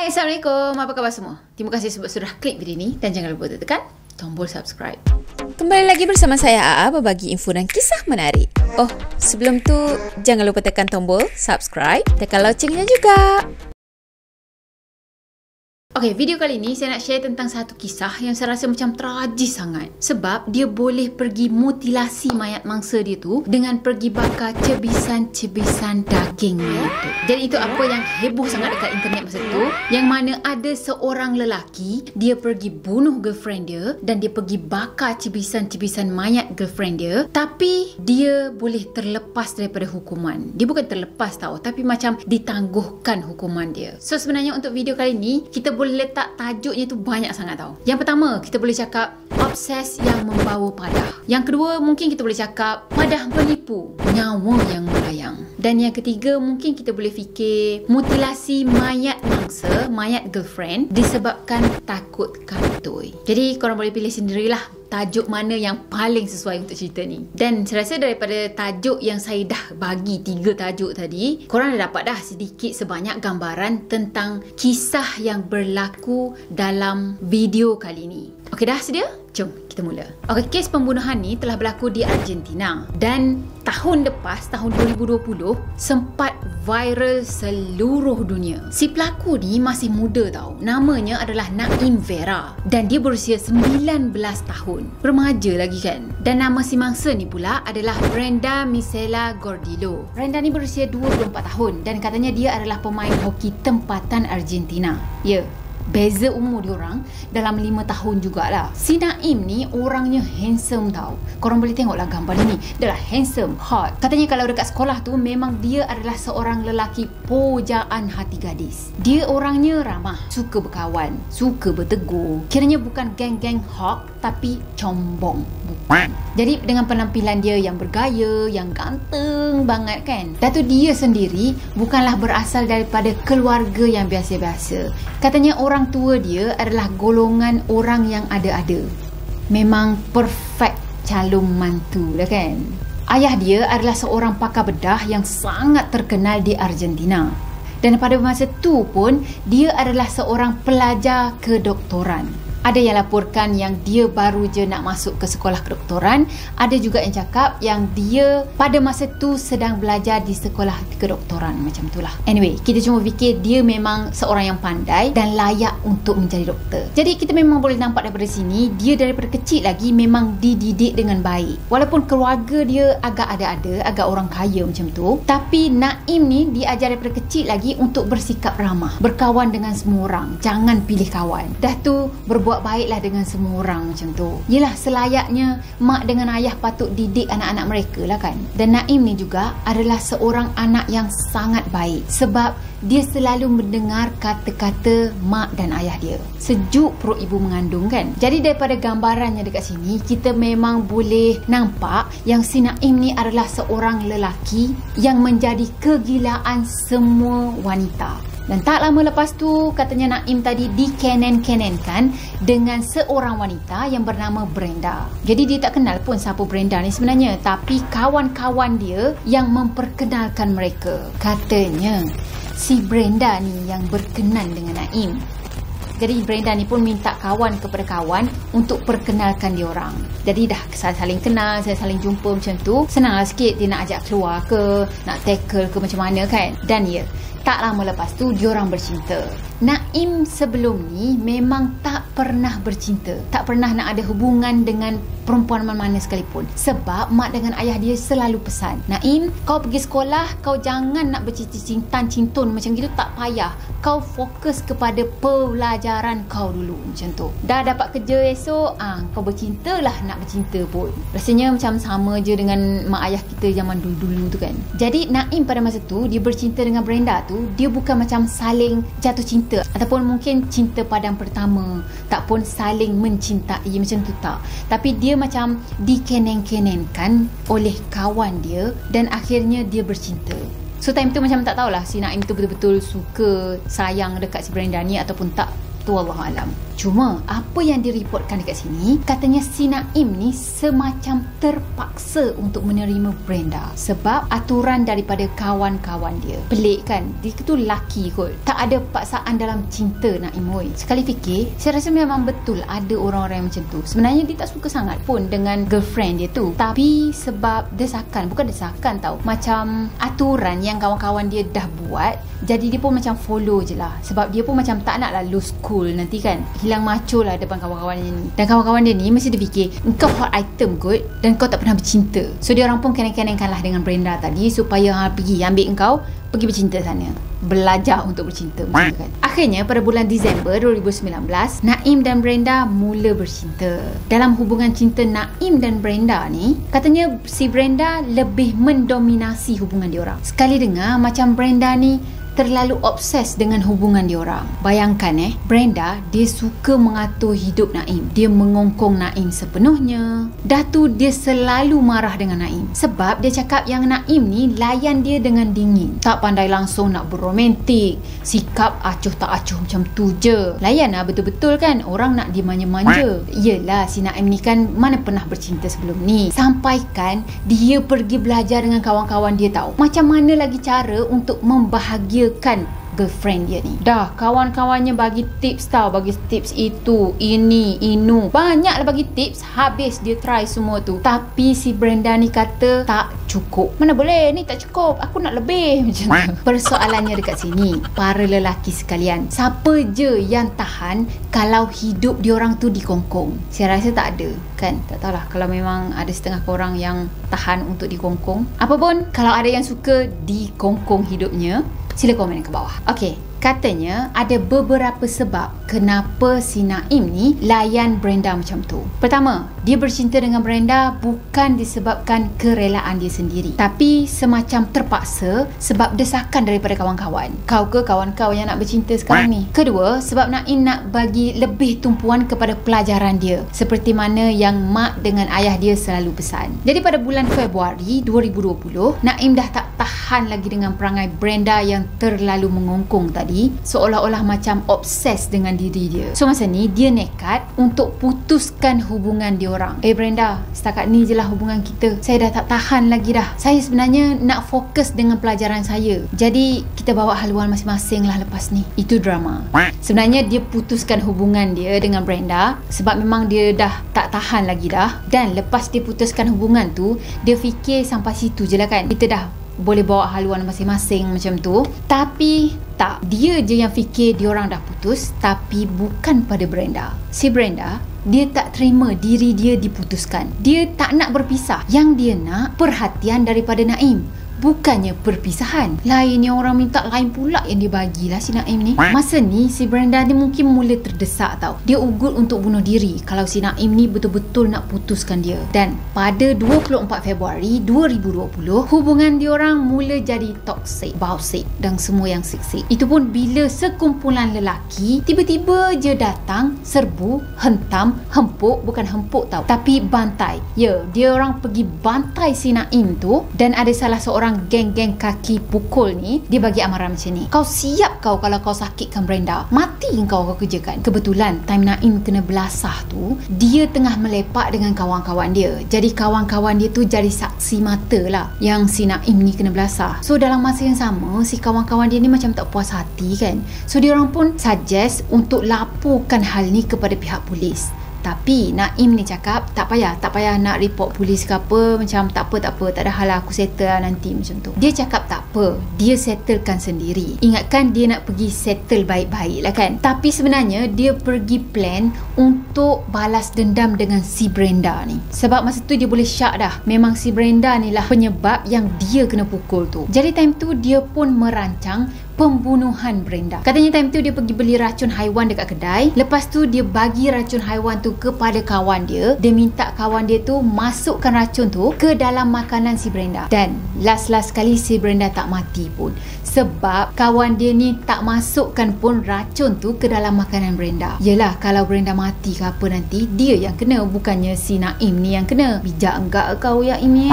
Hai, Assalamualaikum. Apa khabar semua? Terima kasih sebab sudah klik video ni dan jangan lupa tekan tombol subscribe. Kembali lagi bersama saya Aa berbagi info dan kisah menarik. Oh, sebelum tu jangan lupa tekan tombol subscribe, tekan loncengnya juga. Okay, video kali ni saya nak share tentang satu kisah yang saya rasa macam tragis sangat. Sebab dia boleh pergi mutilasi mayat mangsa dia tu dengan pergi bakar cebisan-cebisan daging mayat tu. Jadi itu apa yang heboh sangat dekat internet masa tu, yang mana ada seorang lelaki, dia pergi bunuh girlfriend dia dan dia pergi bakar cebisan-cebisan mayat girlfriend dia, tapi dia boleh terlepas daripada hukuman. Dia bukan terlepas tau, tapi macam ditangguhkan hukuman dia. So sebenarnya untuk video kali ni, kita boleh letak tajuknya tu banyak sangat tau. Yang pertama, kita boleh cakap obses yang membawa padah. Yang kedua, mungkin kita boleh cakap padah menipu, nyawa yang melayang. Dan yang ketiga, mungkin kita boleh fikir mutilasi mayat mangsa, mayat girlfriend disebabkan takut kantoi. Jadi korang boleh pilih sendirilah tajuk mana yang paling sesuai untuk cerita ni. Dan saya rasa daripada tajuk yang saya dah bagi 3 tajuk tadi, korang dah dapat dah sedikit sebanyak gambaran tentang kisah yang berlaku dalam video kali ni. Okey, dah sedia? Jom kita mula. Okey, kes pembunuhan ni telah berlaku di Argentina dan tahun lepas, tahun 2020, sempat viral seluruh dunia. Si pelaku ni masih muda tau. Namanya adalah Naim Vera dan dia berusia 19 tahun. Remaja lagi kan? Dan nama si mangsa ni pula adalah Brenda Misela Gordillo. Brenda ni berusia 24 tahun dan katanya dia adalah pemain hoki tempatan Argentina. Ya, beza umur diorang dalam 5 tahun jugalah. Si Naim ni orangnya handsome tau. Korang boleh tengoklah gambar dia ni. Dia lah handsome, hot. Katanya kalau dekat sekolah tu memang dia adalah seorang lelaki pujaan hati gadis. Dia orangnya ramah, suka berkawan, suka bertegur. Kiranya bukan geng-geng hawk tapi combong. Bukan. Jadi dengan penampilan dia yang bergaya, yang ganteng banget kan. Dan tu dia sendiri bukanlah berasal daripada keluarga yang biasa-biasa. Katanya orang tua dia adalah golongan orang yang ada-ada. Memang perfect calon mantu lah kan. Ayah dia adalah seorang pakar bedah yang sangat terkenal di Argentina. Dan pada masa tu pun dia adalah seorang pelajar kedoktoran. Ada yang laporkan yang dia baru je nak masuk ke sekolah kedoktoran. Ada juga yang cakap yang dia pada masa tu sedang belajar di sekolah kedoktoran. Macam itulah. Anyway, kita cuma fikir dia memang seorang yang pandai dan layak untuk menjadi doktor. Jadi kita memang boleh nampak daripada sini, dia daripada kecil lagi memang dididik dengan baik. Walaupun keluarga dia agak ada-ada, agak orang kaya macam tu, tapi Naim ni diajar daripada kecil lagi untuk bersikap ramah, berkawan dengan semua orang, jangan pilih kawan. Dah tu berbuat baiklah dengan semua orang macam tu. Yelah, selayaknya mak dengan ayah patut didik anak-anak mereka lah kan. Dan Naim ni juga adalah seorang anak yang sangat baik sebab dia selalu mendengar kata-kata mak dan ayah dia. Sejuk perut ibu mengandung kan. Jadi daripada gambarannya dekat sini, kita memang boleh nampak yang si Naim ni adalah seorang lelaki yang menjadi kegilaan semua wanita. Dan tak lama lepas tu, katanya Naim tadi dikenen-kenenkan dengan seorang wanita yang bernama Brenda. Jadi dia tak kenal pun siapa Brenda ni sebenarnya, tapi kawan-kawan dia yang memperkenalkan mereka. Katanya si Brenda ni yang berkenan dengan Naim. Jadi Brenda ni pun minta kawan kepada kawan untuk perkenalkan dia orang. Jadi dah saling kenal, saya saling jumpa macam tu, senanglah sikit dia nak ajak keluar ke, nak tackle ke macam mana kan. Dan ya, tak lama lepas tu diorang bercinta. Naim sebelum ni memang tak pernah bercinta, tak pernah nak ada hubungan dengan perempuan mana-mana sekalipun. Sebab mak dengan ayah dia selalu pesan, Naim, kau pergi sekolah, kau jangan nak bercinta-cinta cintun macam gitu, tak payah. Kau fokus kepada pelajaran kau dulu macam tu. Dah dapat kerja esok, kau bercinta lah, nak bercinta pun. Rasanya macam sama je dengan mak ayah kita zaman dulu-dulu tu kan. Jadi Naim pada masa tu dia bercinta dengan Brenda tu, dia bukan macam saling jatuh cinta ataupun mungkin cinta padang pertama, tak pun saling mencintai macam tu, tak. Tapi dia macam dikeneng-kenengkan oleh kawan dia dan akhirnya dia bercinta. So time tu macam tak tahulah si Naim tu betul-betul suka, sayang dekat si Brenda ni ataupun tak. Tu tu wallahualam. Cuma apa yang direportkan dekat sini, katanya si Naim ni semacam terpaksa untuk menerima Brenda sebab aturan daripada kawan-kawan dia. Pelik kan? Dia tu laki kot. Tak ada paksaan dalam cinta Naim. Sekali fikir, saya rasa memang betul ada orang-orang yang macam tu. Sebenarnya dia tak suka sangat pun dengan girlfriend dia tu, tapi sebab desakan, bukan desakan tau, macam aturan yang kawan-kawan dia dah buat, jadi dia pun macam follow je lah. Sebab dia pun macam tak nak lah lose cool nanti kan, hilang macho lah depan kawan-kawan dia ni. Dan kawan-kawan dia ni mesti dia fikir engkau hot item kot dan kau tak pernah bercinta. So dia orang pun keneng-kenengkan lah dengan Brenda tadi supaya pergi ambil engkau, pergi bercinta sana, belajar untuk bercinta macam kan. Akhirnya pada bulan Disember 2019, Naim dan Brenda mula bercinta. Dalam hubungan cinta Naim dan Brenda ni, katanya si Brenda lebih mendominasi hubungan diorang. Sekali dengar macam Brenda ni terlalu obses dengan hubungan diorang. Bayangkan Brenda dia suka mengatur hidup Naim. Dia mengongkong Naim sepenuhnya. Dah tu dia selalu marah dengan Naim sebab dia cakap yang Naim ni layan dia dengan dingin. Tak pandai langsung nak berromantik. Sikap acuh tak acuh macam tu je. Layan lah betul-betul kan. Orang nak dimanja-manja. Yelah si Naim ni kan mana pernah bercinta sebelum ni. Sampaikan dia pergi belajar dengan kawan-kawan dia tahu macam mana lagi cara untuk membahagiakan girlfriend dia ni. Dah kawan-kawannya bagi tips tau, bagi tips itu, ini, inu, banyaklah bagi tips. Habis dia try semua tu, tapi si Brenda ni kata tak cukup. Mana boleh, ni tak cukup, aku nak lebih macam tu. Persoalannya dekat sini, para lelaki sekalian, siapa je yang tahan kalau hidup diorang tu dikongkong? Saya rasa tak ada kan. Tak tahulah, kalau memang ada setengah korang yang tahan untuk dikongkong. Apa pun, kalau ada yang suka dikongkong hidupnya, sila komen ke bawah. Okey, katanya ada beberapa sebab kenapa si Naim ni layan Brenda macam tu. Pertama, dia bercinta dengan Brenda bukan disebabkan kerelaan dia sendiri, tapi semacam terpaksa sebab desakan daripada kawan-kawan. Kau ke kawan kau yang nak bercinta sekarang ni? Kedua, sebab Naim nak bagi lebih tumpuan kepada pelajaran dia, seperti mana yang mak dengan ayah dia selalu pesan. Jadi pada bulan Februari 2020, Naim dah tak tahan lagi dengan perangai Brenda yang terlalu mengongkong tadi, seolah-olah macam obses dengan diri dia. So masa ni dia nekat untuk putuskan hubungan dia orang. Brenda, setakat ni je lah hubungan kita. Saya dah tak tahan lagi dah. Saya sebenarnya nak fokus dengan pelajaran saya. Jadi kita bawa haluan masing-masing lah lepas ni. Itu drama. Sebenarnya dia putuskan hubungan dia dengan Brenda sebab memang dia dah tak tahan lagi dah. Dan lepas dia putuskan hubungan tu, dia fikir sampai situ je lah kan, kita dah boleh bawa haluan masing-masing macam tu. Tapi tak, dia je yang fikir diorang dah putus, tapi bukan pada Brenda. Si Brenda, dia tak terima diri dia diputuskan. Dia tak nak berpisah. Yang dia nak perhatian daripada Naim, bukannya perpisahan. Lain yang orang minta, lain pula yang dia bagilah si Naim ni. Masa ni si Brenda ni mungkin mula terdesak tau. Dia ugut untuk bunuh diri kalau si Naim ni betul-betul nak putuskan dia. Dan pada 24 Februari 2020, hubungan diorang mula jadi toxic, bausik dan semua yang siksik. Itu pun bila sekumpulan lelaki tiba-tiba je datang, serbu, hentam, hempuk, bukan hempuk tau, tapi bantai. Ya, dia orang pergi bantai si Naim tu. Dan ada salah seorang geng-geng kaki pukul ni, dia bagi amaran macam ni: kau siap kau kalau kau sakitkan Brenda, mati kau kerjakan. Kebetulan time Naim kena belasah tu, dia tengah melepak dengan kawan-kawan dia. Jadi kawan-kawan dia tu jadi saksi mata lah yang si Naim ni kena belasah. So dalam masa yang sama, si kawan-kawan dia ni macam tak puas hati kan. So dia orang pun suggest untuk laporkan hal ni kepada pihak polis. Tapi Naim ni cakap tak payah nak report polis ke apa. Macam tak apa, tak ada hal lah, aku settle lah nanti macam tu. Dia cakap tak apa, dia settlekan sendiri. Ingatkan dia nak pergi settle baik-baik lah kan. Tapi sebenarnya dia pergi plan untuk balas dendam dengan si Brenda ni. Sebab masa tu dia boleh syak dah, memang si Brenda ni lah penyebab yang dia kena pukul tu. Jadi time tu dia pun merancang pembunuhan Brenda. Katanya time tu dia pergi beli racun haiwan dekat kedai. Lepas tu dia bagi racun haiwan tu kepada kawan dia. Dia minta kawan dia tu masukkan racun tu ke dalam makanan si Brenda. Dan last sekali si Brenda tak mati pun, sebab kawan dia ni tak masukkan pun racun tu ke dalam makanan Brenda. Yelah, kalau Brenda mati ke apa nanti, dia yang kena, bukannya si Naim ni yang kena. Bijak enggak kau ya ini.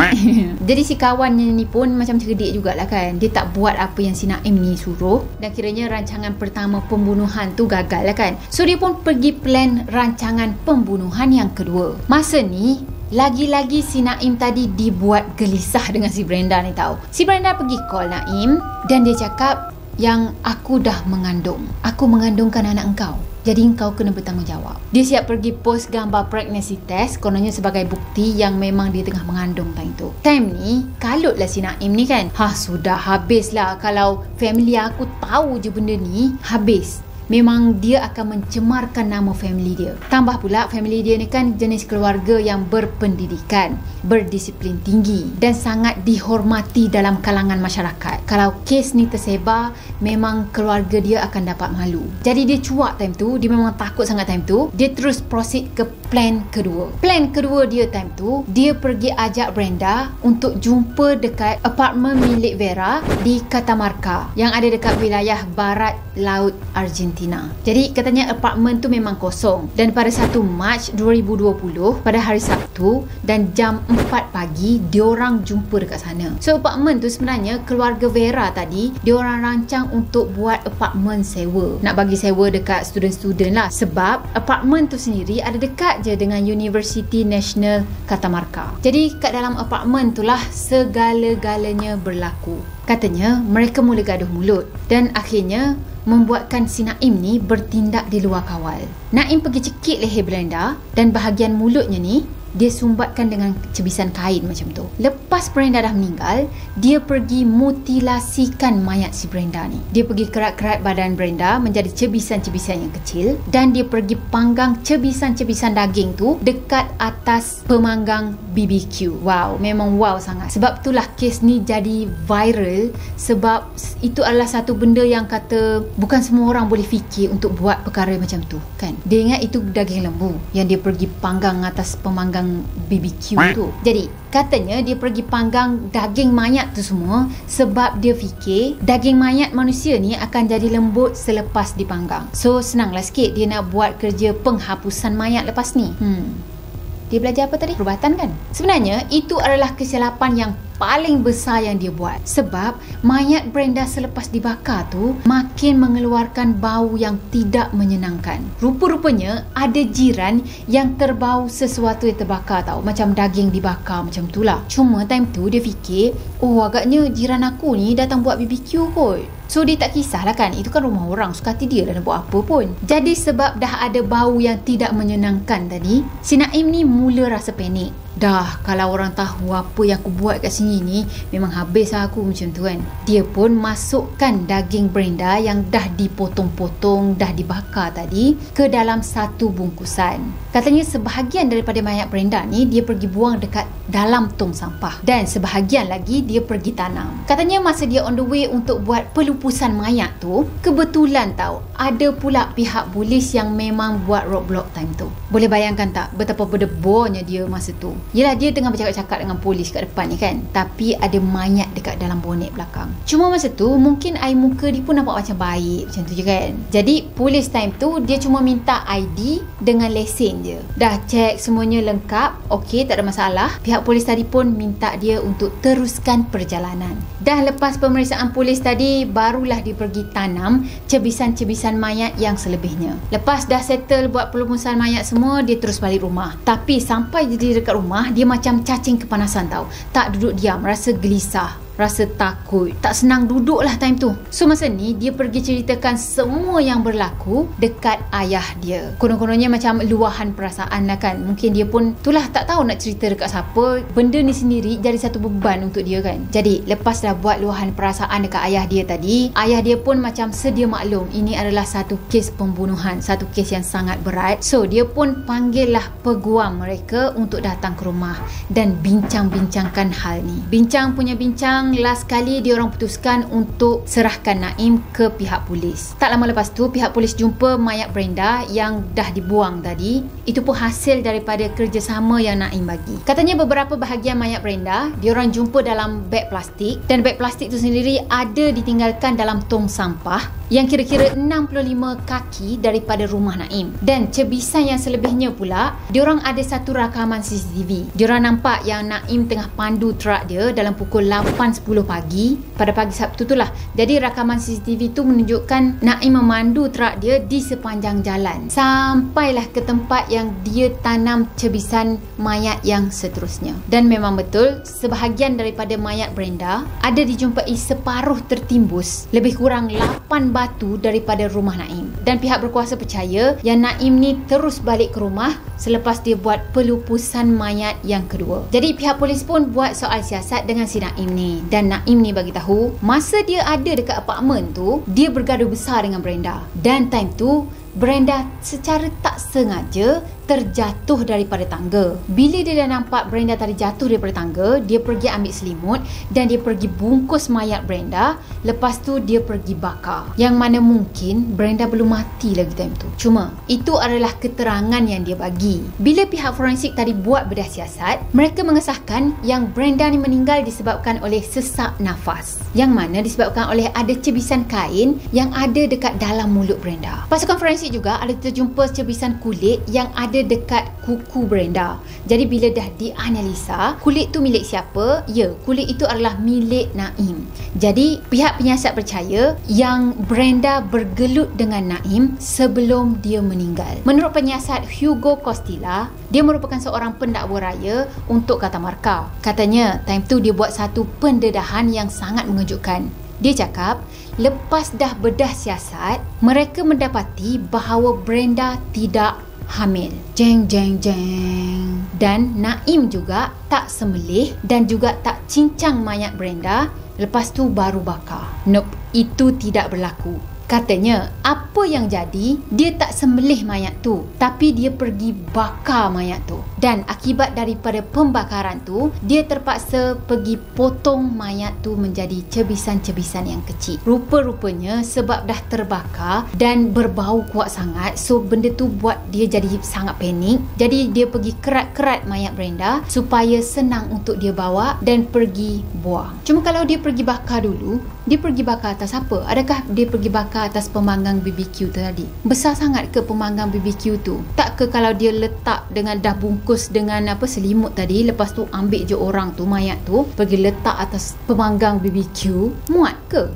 Jadi si kawannya ni pun macam cerdik jugalah kan. Dia tak buat apa yang si Naim ni suruh. menyeluruh dan kiranya rancangan pertama pembunuhan tu gagal lah kan. So dia pun pergi plan rancangan pembunuhan yang kedua. Masa ni lagi-lagi si Naim tadi dibuat gelisah dengan si Brenda ni tahu. Si Brenda pergi call Naim dan dia cakap yang aku dah mengandung. Aku mengandungkan anak engkau. Jadi engkau kena bertanggungjawab. Dia siap pergi post gambar pregnancy test kononnya sebagai bukti yang memang dia tengah mengandung time tu. Time ni kalutlah si Naim ni kan. Sudah habislah kalau family aku tahu je benda ni, habis. Memang dia akan mencemarkan nama family dia. Tambah pula family dia ni kan jenis keluarga yang berpendidikan, berdisiplin tinggi dan sangat dihormati dalam kalangan masyarakat. Kalau kes ni tersebar, memang keluarga dia akan dapat malu. Jadi dia cuak time tu, dia memang takut sangat time tu. Dia terus proceed ke plan kedua. Plan kedua dia time tu, dia pergi ajak Brenda untuk jumpa dekat apartmen milik Vera di Catamarca yang ada dekat wilayah barat laut Argentina. Jadi katanya apartmen tu memang kosong dan pada 1 Mac 2020 pada hari Sabtu dan jam 4 pagi diorang jumpa dekat sana. So apartmen tu sebenarnya keluarga Vera tadi diorang rancang untuk buat apartmen sewa. Nak bagi sewa dekat student-student lah sebab apartmen tu sendiri ada dekat je dengan University National Catamarca. Jadi kat dalam apartmen tu lah segala-galanya berlaku. Katanya mereka mula gaduh mulut dan akhirnya membuatkan si Naim ni bertindak di luar kawal. Naim pergi cekik leher Brenda dan bahagian mulutnya ni dia sumbatkan dengan cebisan kain macam tu. Lepas Brenda dah meninggal, dia pergi mutilasikan mayat si Brenda ni. Dia pergi kerat-kerat badan Brenda menjadi cebisan-cebisan yang kecil dan dia pergi panggang cebisan-cebisan daging tu dekat atas pemanggang BBQ. Wow, memang wow sangat. Sebab itulah kes ni jadi viral sebab itu adalah satu benda yang kata bukan semua orang boleh fikir untuk buat perkara macam tu kan. Dia ingat itu daging lembu yang dia pergi panggang atas pemanggang BBQ tu. Jadi katanya dia pergi panggang daging mayat tu semua sebab dia fikir daging mayat manusia ni akan jadi lembut selepas dipanggang. So senanglah sikit dia nak buat kerja penghapusan mayat lepas ni. Dia belajar apa tadi? Perubatan kan? Sebenarnya itu adalah kesilapan yang paling besar yang dia buat. Sebab mayat Brenda selepas dibakar tu makin mengeluarkan bau yang tidak menyenangkan. Rupa-rupanya ada jiran yang terbau sesuatu yang terbakar tau. Macam daging dibakar macam tu lah. Cuma time tu dia fikir, agaknya jiran aku ni datang buat BBQ kot. So dia tak kisahlah kan, itu kan rumah orang, suka hati dia dah nak buat apa pun. Jadi sebab dah ada bau yang tidak menyenangkan tadi, si Naim ni mula rasa panik. Dah, kalau orang tahu apa yang aku buat kat sini ni, memang habis lah aku macam tu kan. Dia pun masukkan daging Brenda yang dah dipotong-potong, dah dibakar tadi ke dalam satu bungkusan. Katanya sebahagian daripada mayat Brenda ni dia pergi buang dekat dalam tong sampah dan sebahagian lagi dia pergi tanam. Katanya masa dia on the way untuk buat pelupusan mayat tu, kebetulan tau ada pula pihak polis yang memang buat roadblock time tu. Boleh bayangkan tak betapa berdebarnya dia masa tu. Yelah, dia tengah bercakap-cakap dengan polis kat depan ni kan, tapi ada mayat dekat dalam bonet belakang. Cuma masa tu mungkin air muka dia pun nampak macam baik macam tu je kan. Jadi polis time tu dia cuma minta ID dengan lesen je. Dah cek semuanya lengkap, okey, tak ada masalah. Pihak polis tadi pun minta dia untuk teruskan perjalanan. Dah lepas pemeriksaan polis tadi, barulah dia pergi tanam cebisan-cebisan mayat yang selebihnya. Lepas dah settle buat pelumusan mayat semua, dia terus balik rumah. Tapi sampai dia dekat rumah, dia macam cacing kepanasan tau. Tak duduk diam, rasa gelisah, rasa takut, tak senang duduk lah time tu. So masa ni dia pergi ceritakan semua yang berlaku dekat ayah dia. Konon-kononnya macam luahan perasaan lah kan. Mungkin dia pun itulah tak tahu nak cerita dekat siapa. Benda ni sendiri jadi satu beban untuk dia kan. Jadi lepas dah buat luahan perasaan dekat ayah dia tadi, ayah dia pun macam sedia maklum ini adalah satu kes pembunuhan, satu kes yang sangat berat. So dia pun panggil lah peguam mereka untuk datang ke rumah dan bincang-bincangkan hal ni. Bincang punya bincang, last kali dia orang putuskan untuk serahkan Naim ke pihak polis. Tak lama lepas tu pihak polis jumpa mayat Brenda yang dah dibuang tadi. Itu pun hasil daripada kerjasama yang Naim bagi. Katanya beberapa bahagian mayat Brenda dia orang jumpa dalam beg plastik dan beg plastik tu sendiri ada ditinggalkan dalam tong sampah yang kira-kira 65 kaki daripada rumah Naim. Dan cebisan yang selebihnya pula diorang ada satu rakaman CCTV. Diorang nampak yang Naim tengah pandu truck dia dalam pukul 8.10 10 pagi pada pagi Sabtu tu lah. Jadi rakaman CCTV tu menunjukkan Naim memandu truk dia di sepanjang jalan sampailah ke tempat yang dia tanam cebisan mayat yang seterusnya. Dan memang betul, sebahagian daripada mayat Brenda ada dijumpai separuh tertimbus lebih kurang 8 batu daripada rumah Naim. Dan pihak berkuasa percaya yang Naim ni terus balik ke rumah selepas dia buat pelupusan mayat yang kedua. Jadi pihak polis pun buat soal siasat dengan si Naim ni. Dan Naim ni bagi tahu masa dia ada dekat apartmen tu, dia bergaduh besar dengan Brenda. Dan time tu Brenda secara tak sengaja terjatuh daripada tangga. Bila dia dah nampak Brenda tadi jatuh daripada tangga, dia pergi ambil selimut dan dia pergi bungkus mayat Brenda. Lepas tu dia pergi bakar. Yang mana mungkin Brenda belum mati lagi time tu. Cuma itu adalah keterangan yang dia bagi. Bila pihak forensik tadi buat bedah siasat, mereka mengesahkan yang Brenda ni meninggal disebabkan oleh sesak nafas. Yang mana disebabkan oleh ada cebisan kain yang ada dekat dalam mulut Brenda. Pasukan forensik juga ada terjumpa cebisan kulit yang ada dekat kuku Brenda. Jadi bila dah dianalisa, kulit tu milik siapa? Ya, kulit itu adalah milik Naim. Jadi pihak penyiasat percaya yang Brenda bergelut dengan Naim sebelum dia meninggal. Menurut penyiasat Hugo Costilla, dia merupakan seorang pendakwa raya untuk Katamarca. Katanya time tu dia buat satu pendedahan yang sangat mengejutkan. Dia cakap, lepas dah bedah siasat, mereka mendapati bahawa Brenda tidak hamil. Jeng jeng jeng. Dan Naim juga tak sembelih dan juga tak cincang mayat Brenda, lepas tu baru bakar. Nope, itu tidak berlaku. Katanya, apa yang jadi, dia tak sembelih mayat tu, tapi dia pergi bakar mayat tu. Dan akibat daripada pembakaran tu, dia terpaksa pergi potong mayat tu menjadi cebisan-cebisan yang kecil. Rupa-rupanya sebab dah terbakar dan berbau kuat sangat, so benda tu buat dia jadi sangat panik. Jadi dia pergi kerat-kerat mayat Brenda supaya senang untuk dia bawa dan pergi buang. Cuma kalau dia pergi bakar dulu, dia pergi bakar atas apa? Adakah dia pergi bakar atas pemanggang BBQ tadi? Besar sangat ke pemanggang BBQ tu? Tak ke kalau dia letak dengan dah bungkus dengan selimut tadi, lepas tu ambil je orang tu, mayat tu, pergi letak atas pemanggang BBQ, muat ke?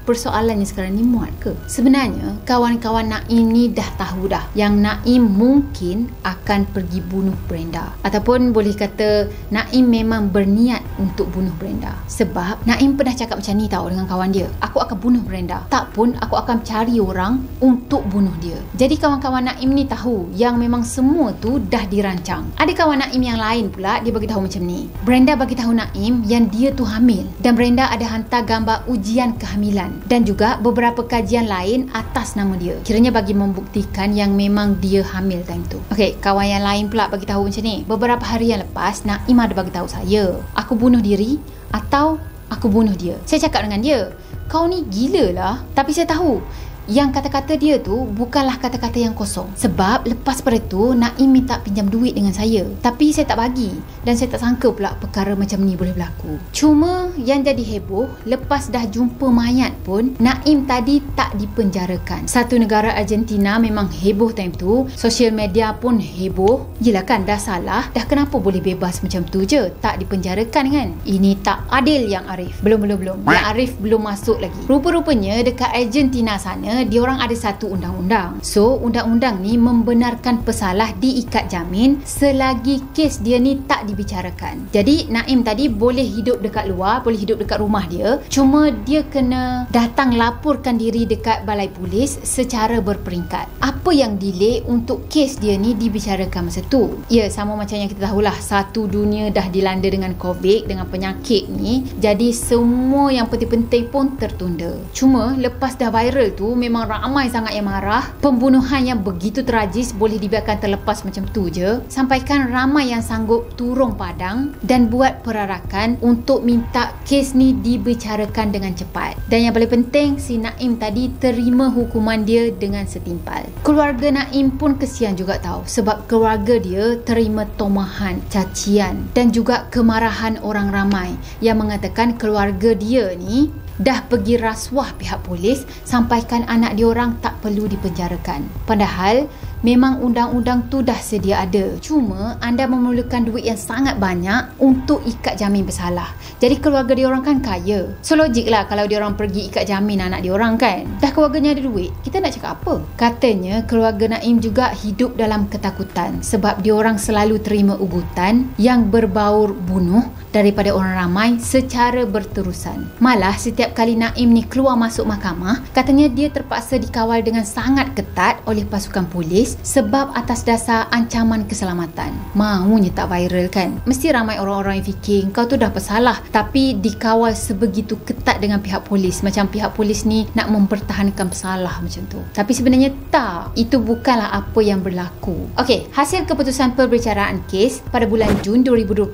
Persoalannya sekarang ni, muat ke? Sebenarnya kawan-kawan Naim ni dah tahu dah yang Naim mungkin akan pergi bunuh Brenda, ataupun boleh kata Naim memang berniat untuk bunuh Brenda. Sebab Naim pernah cakap macam ni tahu dengan kawan dia, aku akan bunuh Brenda, tak pun aku akan cari orang untuk bunuh dia. Jadi kawan-kawan Naim ni tahu yang memang semua tu dah dirancang. Ada kawan Naim yang lain pula, dia bagi tahu macam ni, Brenda bagi tahu Naim yang dia tu hamil, dan Brenda ada hantar gambar ujian kehamilan dan juga beberapa kajian lain atas nama dia, kiranya bagi membuktikan yang memang dia hamil time tu. Okey, kawan yang lain pula bagi tahu macam ni, beberapa hari yang lepas Naim ada bagi tahu saya, aku bunuh diri atau aku bunuh dia. Saya cakap dengan dia, kau ni gila lah. Tapi saya tahu yang kata-kata dia tu bukanlah kata-kata yang kosong. Sebab lepas pada tu Naim minta pinjam duit dengan saya, tapi saya tak bagi. Dan saya tak sangka pula perkara macam ni boleh berlaku. Cuma yang jadi heboh, lepas dah jumpa mayat pun Naim tadi tak dipenjarakan. Satu negara Argentina memang heboh time tu, sosial media pun heboh. Yelah kan, dah salah, dah kenapa boleh bebas macam tu je, tak dipenjarakan kan? Ini tak adil yang Arif. Belum. Yang Arif belum masuk lagi. Rupa-rupanya dekat Argentina sana diorang ada satu undang-undang. So undang-undang ni membenarkan pesalah diikat jamin selagi kes dia ni tak dibicarakan. Jadi Naim tadi boleh hidup dekat luar, boleh hidup dekat rumah dia, cuma dia kena datang laporkan diri dekat balai polis secara berperingkat. Apa yang delay untuk kes dia ni dibicarakan masa tu? Ya, sama macam yang kita tahulah, satu dunia dah dilanda dengan COVID, dengan penyakit ni, jadi semua yang penting-penting pun tertunda. Cuma lepas dah viral tu memang ramai sangat yang marah. Pembunuhan yang begitu tragis boleh dibiarkan terlepas macam tu je, sampaikan ramai yang sanggup turun padang dan buat perarakan untuk minta kes ni dibicarakan dengan cepat. Dan yang paling penting, si Naim tadi terima hukuman dia dengan setimpal. Keluarga Naim pun kesian juga tahu, sebab keluarga dia terima tomahan, cacian dan juga kemarahan orang ramai yang mengatakan keluarga dia ni dah pergi rasuah pihak polis sampaikan anak diorang tak perlu dipenjarakan. Padahal memang undang-undang tu dah sedia ada. Cuma anda memerlukan duit yang sangat banyak untuk ikat jamin bersalah. Jadi keluarga diorang kan kaya. So logik lah kalau diorang pergi ikat jamin anak diorang kan. Dah keluarganya ada duit, kita nak cakap apa? Katanya keluarga Naim juga hidup dalam ketakutan sebab diorang selalu terima ugutan yang berbaur bunuh daripada orang ramai secara berterusan. Malah setiap kali Naim ni keluar masuk mahkamah, katanya dia terpaksa dikawal dengan sangat ketat oleh pasukan polis sebab atas dasar ancaman keselamatan. Maunya tak viral kan? Mesti ramai orang-orang yang fikir kau tu dah bersalah tapi dikawal sebegitu ketat dengan pihak polis. Macam pihak polis ni nak mempertahankan bersalah macam tu. Tapi sebenarnya tak. Itu bukanlah apa yang berlaku. Okey, hasil keputusan perbicaraan kes pada bulan Jun 2021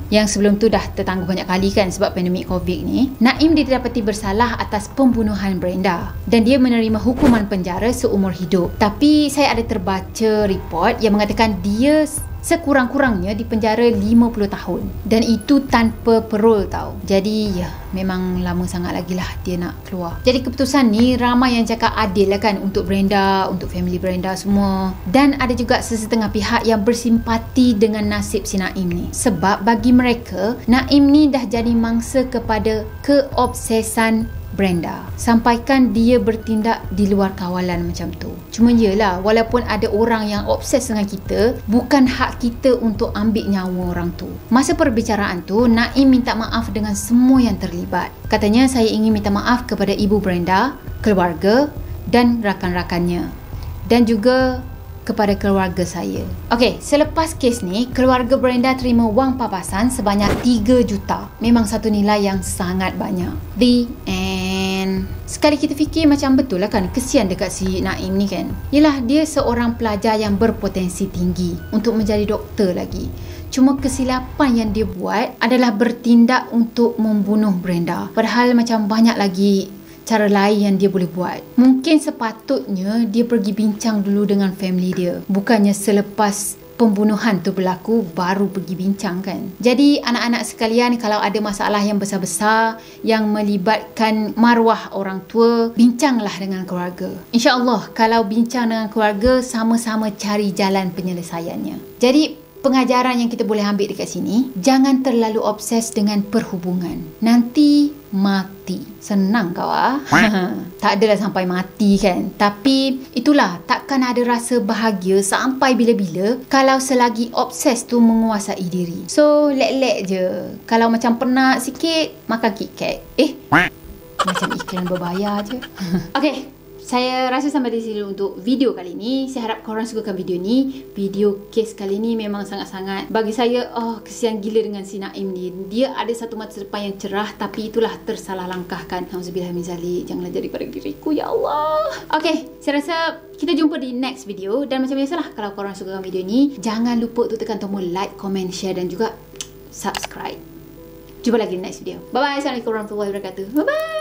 yang sebelum tu dah tertangguh banyak kali kan sebab pandemik COVID ni, Naim didapati bersalah atas pembunuhan Brenda dan dia menerima hukuman penjara seumur hidup. Tapi saya ada terbaca report yang mengatakan dia sekurang-kurangnya di penjara 50 tahun dan itu tanpa parol tau. Jadi ya, memang lama sangat lagi lah dia nak keluar. Jadi keputusan ni ramai yang cakap adil lah kan untuk Brenda, untuk family Brenda semua. Dan ada juga sesetengah pihak yang bersimpati dengan nasib si Naim ni sebab bagi mereka Naim ni dah jadi mangsa kepada keobsesan Brenda sampaikan dia bertindak di luar kawalan macam tu. Cuma yelah, walaupun ada orang yang obses dengan kita, bukan hak kita untuk ambil nyawa orang tu. Masa perbicaraan tu, Naim minta maaf dengan semua yang terlibat. Katanya, saya ingin minta maaf kepada ibu Brenda, keluarga dan rakan-rakannya dan juga kepada keluarga saya. Okey, selepas kes ni, keluarga Brenda terima wang papasan sebanyak 3 juta. Memang satu nilai yang sangat banyak. The end. Sekali kita fikir macam betul lah kan, kesian dekat si Naim ni kan. Yelah, dia seorang pelajar yang berpotensi tinggi untuk menjadi doktor lagi. Cuma kesilapan yang dia buat adalah bertindak untuk membunuh Brenda. Padahal macam banyak lagi cara lain yang dia boleh buat. Mungkin sepatutnya dia pergi bincang dulu dengan family dia. Bukannya selepas pembunuhan tu berlaku baru pergi bincang kan. Jadi anak-anak sekalian, kalau ada masalah yang besar-besar yang melibatkan maruah orang tua, bincanglah dengan keluarga. InsyaAllah kalau bincang dengan keluarga, sama-sama cari jalan penyelesaiannya. Jadi pengajaran yang kita boleh ambil dekat sini, jangan terlalu obses dengan perhubungan. Nanti mati. Senang kau Tak adalah sampai mati kan. Tapi itulah, takkan ada rasa bahagia sampai bila-bila kalau selagi obses tu menguasai diri. So lek-lek je. Kalau macam penat sikit, makan KitKat. Macam iklan berbayar je. Okay, saya rasa sampai di sini untuk video kali ni. Saya harap korang sukakan video ni. Video kes kali ni memang sangat-sangat, bagi saya, kesian gila dengan si Naim ni. Dia ada satu masa depan yang cerah, tapi itulah tersalah langkahkan. Nauzubillah min zalik. Janganlah jadi pada diriku, ya Allah. Okay, saya rasa kita jumpa di next video. Dan macam biasalah, kalau korang sukakan video ni, jangan lupa untuk tekan tombol like, comment, share dan juga subscribe. Jumpa lagi di next video. Bye-bye. Assalamualaikum warahmatullahi wabarakatuh. Bye-bye.